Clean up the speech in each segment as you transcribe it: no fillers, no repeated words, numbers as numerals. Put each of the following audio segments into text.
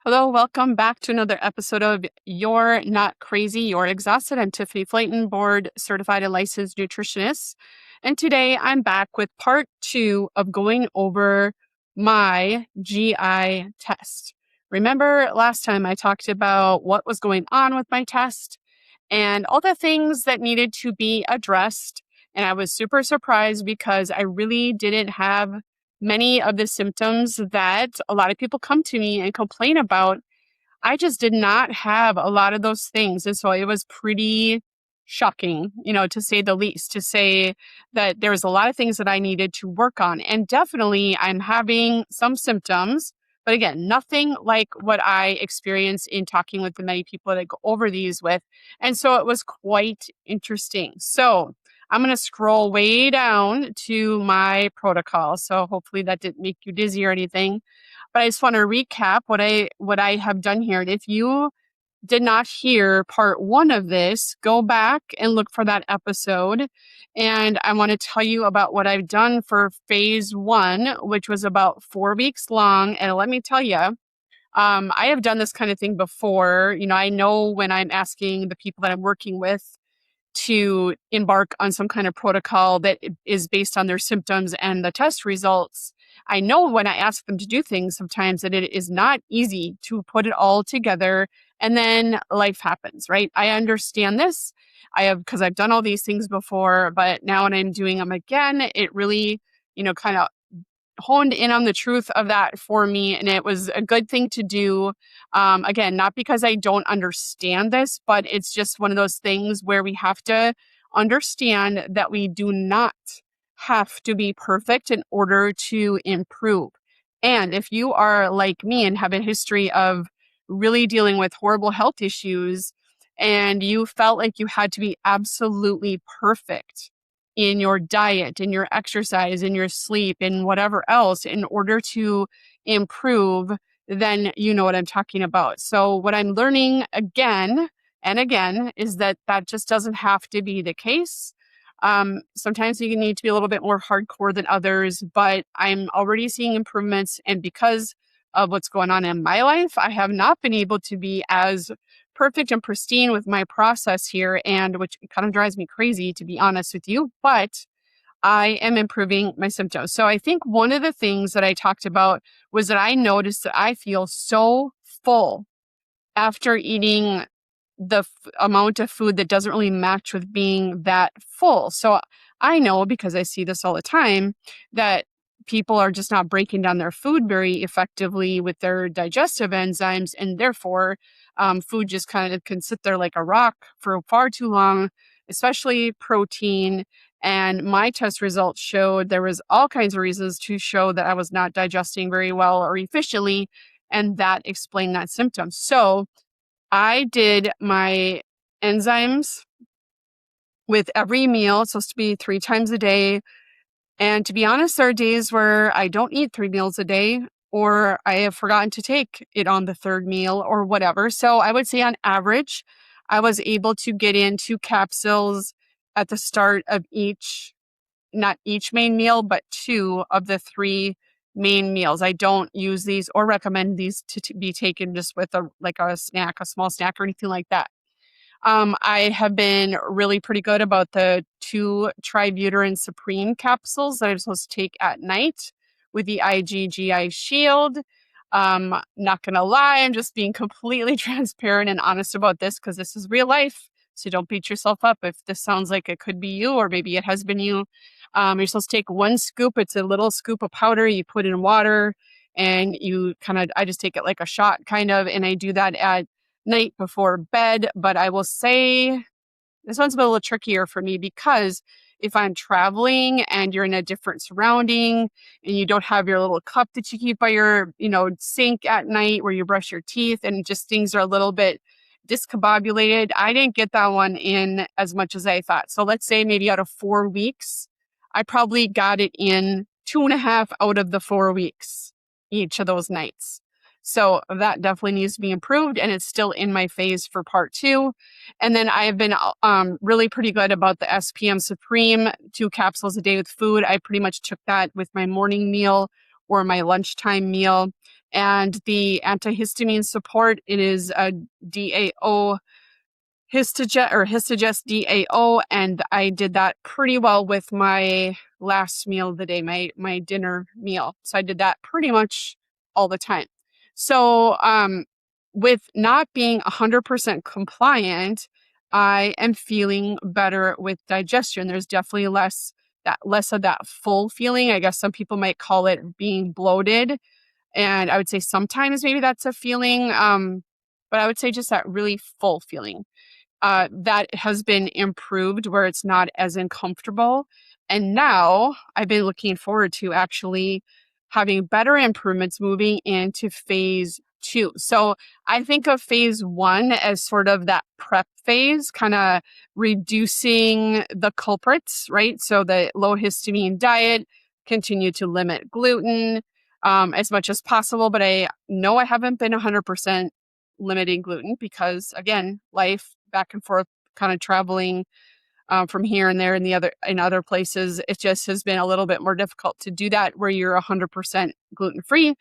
Hello, welcome back to another episode of You're Not Crazy, You're Exhausted. I'm Tiffany Flayton, board certified and licensed nutritionist. And today I'm back with part 2 of going over my GI test. Remember last time I talked about what was going on with my test and all the things that needed to be addressed. And I was super surprised because I really didn't have many of the symptoms that a lot of people come to me and complain about. I just did not have a lot of those things. And so it was pretty shocking, to say the least, to say that there was a lot of things that I needed to work on. And definitely I'm having some symptoms, but again, nothing like what I experience in talking with the many people that I go over these with. And so it was quite interesting. So I'm going to scroll way down to my protocol. So hopefully that didn't make you dizzy or anything. But I just want to recap what I have done here. And if you did not hear part 1 of this, go back and look for that episode. And I want to tell you about what I've done for phase 1, which was about 4 weeks long. And let me tell you, I have done this kind of thing before. I know when I'm asking the people that I'm working with to embark on some kind of protocol that is based on their symptoms and the test results. I know when I ask them to do things sometimes that it is not easy to put it all together, and then life happens, right? I understand this. Because I've done all these things before, but now when I'm doing them again, it really, kind of honed in on the truth of that for me. And it was a good thing to do. Again, not because I don't understand this, but it's just one of those things where we have to understand that we do not have to be perfect in order to improve. And if you are like me and have a history of really dealing with horrible health issues, and you felt like you had to be absolutely perfect in your diet, in your exercise, in your sleep, in whatever else in order to improve, then you know what I'm talking about. So what I'm learning again and again is that just doesn't have to be the case. Sometimes you need to be a little bit more hardcore than others, but I'm already seeing improvements. And because of what's going on in my life, I have not been able to be as perfect and pristine with my process here, and which kind of drives me crazy, to be honest with you, but I am improving my symptoms. So I think one of the things that I talked about was that I noticed that I feel so full after eating the amount of food that doesn't really match with being that full. So I know, because I see this all the time, that people are just not breaking down their food very effectively with their digestive enzymes, and therefore food just kind of can sit there like a rock for far too long, especially protein. And my test results showed there was all kinds of reasons to show that I was not digesting very well or efficiently, and that explained that symptom. So I did my enzymes with every meal. It's supposed to be 3 times a day. And to be honest, there are days where I don't eat 3 meals a day, or I have forgotten to take it on the 3rd meal or whatever. So I would say on average, I was able to get in 2 capsules at the start of not each main meal, but 2 of the 3 main meals. I don't use these or recommend these to be taken just with a snack, a small snack or anything like that. I have been really pretty good about the 2 Tributyrin Supreme capsules that I'm supposed to take at night with the IgGI Shield. Not gonna lie, I'm just being completely transparent and honest about this because this is real life. So don't beat yourself up if this sounds like it could be you, or maybe it has been you. You're supposed to take 1 scoop. It's a little scoop of powder. You put in water and I just take it like a shot kind of, and I do that at night before bed. But I will say this one's a little trickier for me because if I'm traveling and you're in a different surrounding and you don't have your little cup that you keep by your, sink at night where you brush your teeth, and just things are a little bit discombobulated, I didn't get that one in as much as I thought. So let's say maybe out of 4 weeks, I probably got it in 2.5 out of the 4 weeks, each of those nights. So that definitely needs to be improved, and it's still in my phase for part 2. And then I have been really pretty good about the SPM Supreme, 2 capsules a day with food. I pretty much took that with my morning meal or my lunchtime meal. And the antihistamine support, it is a DAO histogest DAO, and I did that pretty well with my last meal of the day, my dinner meal. So I did that pretty much all the time. So with not being 100% compliant, I am feeling better with digestion. There's definitely less of that full feeling. I guess some people might call it being bloated, and I would say sometimes maybe that's a feeling, but I would say just that really full feeling that has been improved where it's not as uncomfortable. And now I've been looking forward to actually having better improvements moving into phase 2. So I think of phase 1 as sort of that prep phase, kind of reducing the culprits, right? So the low histamine diet, continue to limit gluten as much as possible. But I know I haven't been 100% limiting gluten because, again, life, back and forth, kind of traveling from here and there and in other places, it just has been a little bit more difficult to do that where you're 100% gluten free.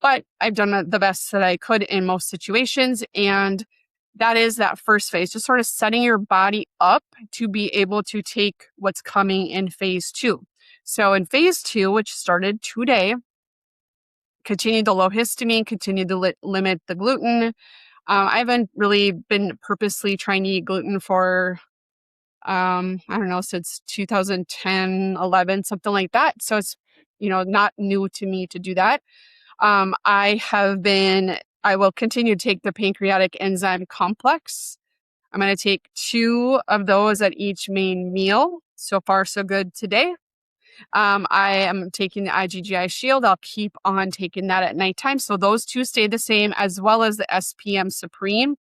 But I've done the best that I could in most situations, and that is that first phase, just sort of setting your body up to be able to take what's coming in phase 2. So in phase 2, which started today, continue the low histamine, continue to limit the gluten. I haven't really been purposely trying to eat gluten for, I don't know, since 2010, 11, something like that. So it's, not new to me to do that. I will continue to take the pancreatic enzyme complex. I'm going to take 2 of those at each main meal. So far, so good today. I am taking the IgGI Shield. I'll keep on taking that at nighttime. So those 2 stay the same, as well as the SPM Supreme.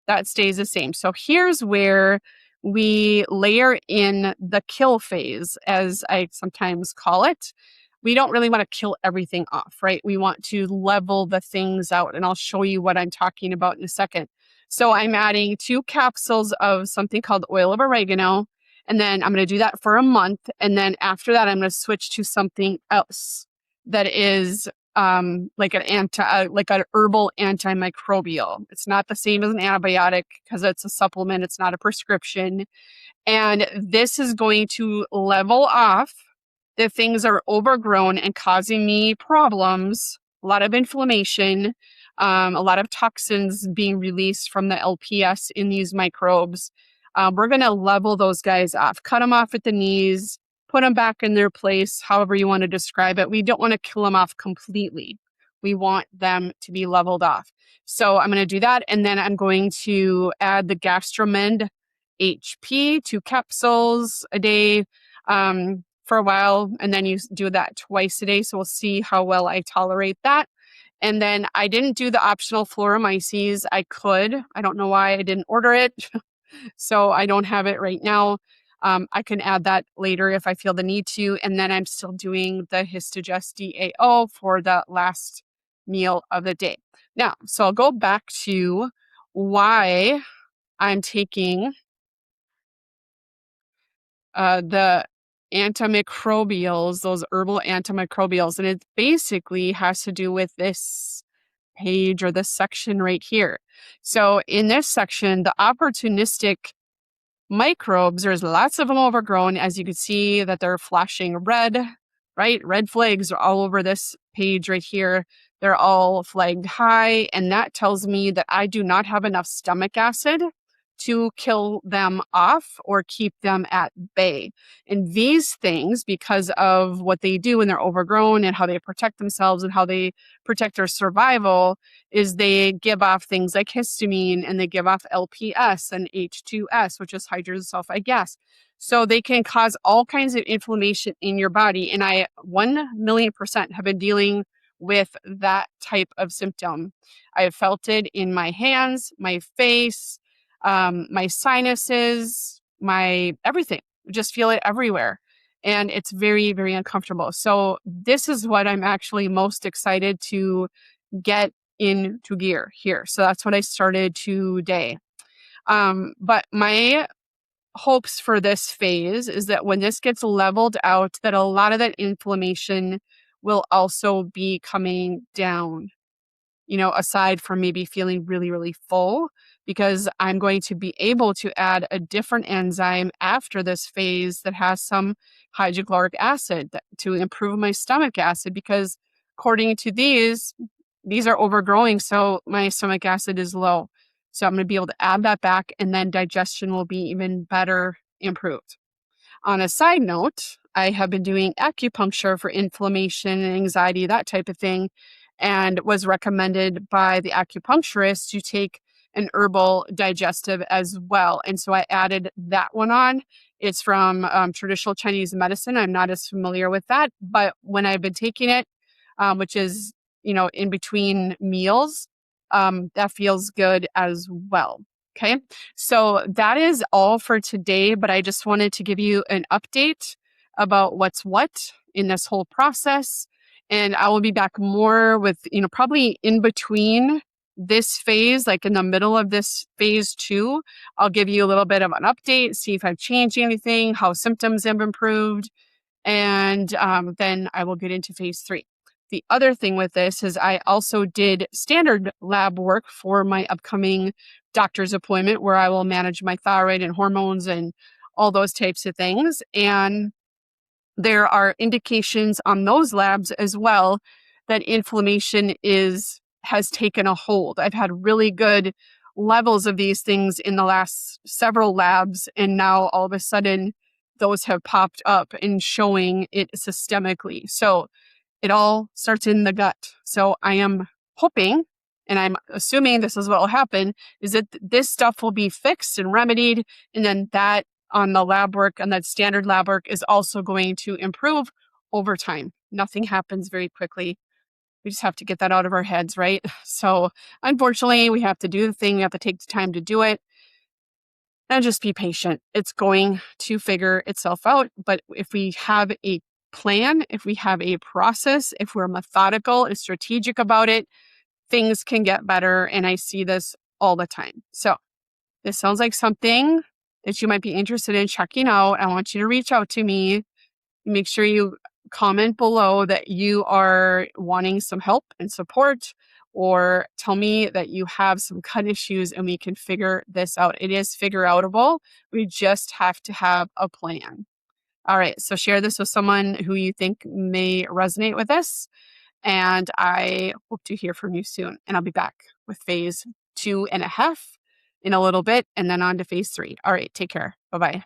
That stays the same. So here's where we layer in the kill phase, as I sometimes call it. We don't really want to kill everything off, right? We want to level the things out, and I'll show you what I'm talking about in a second. So I'm adding 2 capsules of something called oil of oregano, and then I'm going to do that for a month. And then after that, I'm going to switch to something else that is like an herbal antimicrobial. It's not the same as an antibiotic because it's a supplement. It's not a prescription. And this is going to level off the things that are overgrown and causing me problems, a lot of inflammation, a lot of toxins being released from the LPS in these microbes. We're going to level those guys off, cut them off at the knees, put them back in their place, however you want to describe it. We don't want to kill them off completely. We want them to be leveled off. So I'm going to do that. And then I'm going to add the Gastromend HP, 2 capsules a day for a while. And then you do that twice a day. So we'll see how well I tolerate that. And then I didn't do the optional Floromyces. I could. I don't know why I didn't order it. So I don't have it right now. I can add that later if I feel the need to. And then I'm still doing the Histogest DAO for the last meal of the day. Now, so I'll go back to why I'm taking the antimicrobials, those herbal antimicrobials. And it basically has to do with this page or this section right here. So in this section, the opportunistic microbes, there's lots of them overgrown. As you can see that they're flashing red, right? Red flags are all over this page right here. They're all flagged high. And that tells me that I do not have enough stomach acid to kill them off or keep them at bay. And these things, because of what they do when they're overgrown and how they protect themselves and how they protect their survival, is they give off things like histamine, and they give off LPS and H2S, which is hydrogen sulfide gas. So they can cause all kinds of inflammation in your body. And I 1,000,000% have been dealing with that type of symptom. I have felt it in my hands, my face, my sinuses, my everything. Just feel it everywhere. And it's very, very uncomfortable. So this is what I'm actually most excited to get into gear here. So that's what I started today. But my hopes for this phase is that when this gets leveled out, that a lot of that inflammation will also be coming down, aside from maybe feeling really, really full, because I'm going to be able to add a different enzyme after this phase that has some hydrochloric acid to improve my stomach acid, because according to these are overgrowing, so my stomach acid is low. So I'm going to be able to add that back, and then digestion will be even better improved. On a side note, I have been doing acupuncture for inflammation and anxiety, that type of thing, and was recommended by the acupuncturist to take an herbal digestive as well. And so I added that one on. It's from traditional Chinese medicine. I'm not as familiar with that, but when I've been taking it, which is, in between meals, that feels good as well. Okay. So that is all for today, but I just wanted to give you an update about what's what in this whole process. And I will be back more with, probably in between this phase, like in the middle of this phase 2, I'll give you a little bit of an update, see if I've changed anything, how symptoms have improved, and then I will get into phase 3. The other thing with this is I also did standard lab work for my upcoming doctor's appointment, where I will manage my thyroid and hormones and all those types of things. And there are indications on those labs as well that inflammation has taken a hold. I've had really good levels of these things in the last several labs, and now all of a sudden those have popped up and showing it systemically. So it all starts in the gut. So I am hoping, and I'm assuming this is what will happen, is that this stuff will be fixed and remedied, and then that on the lab work and that standard lab work is also going to improve over time. Nothing happens very quickly. We just have to get that out of our heads, right? So unfortunately, we have to do the thing. We have to take the time to do it and just be patient. It's going to figure itself out. But if we have a plan, if we have a process, if we're methodical and strategic about it, things can get better. And I see this all the time. So this sounds like something that you might be interested in checking out. I want you to reach out to me. Make sure you comment below that you are wanting some help and support, or tell me that you have some gut issues and we can figure this out. It is figure outable. We just have to have a plan. All right. So share this with someone who you think may resonate with this. And I hope to hear from you soon. And I'll be back with phase 2.5 in a little bit, and then on to phase 3. All right. Take care. Bye-bye.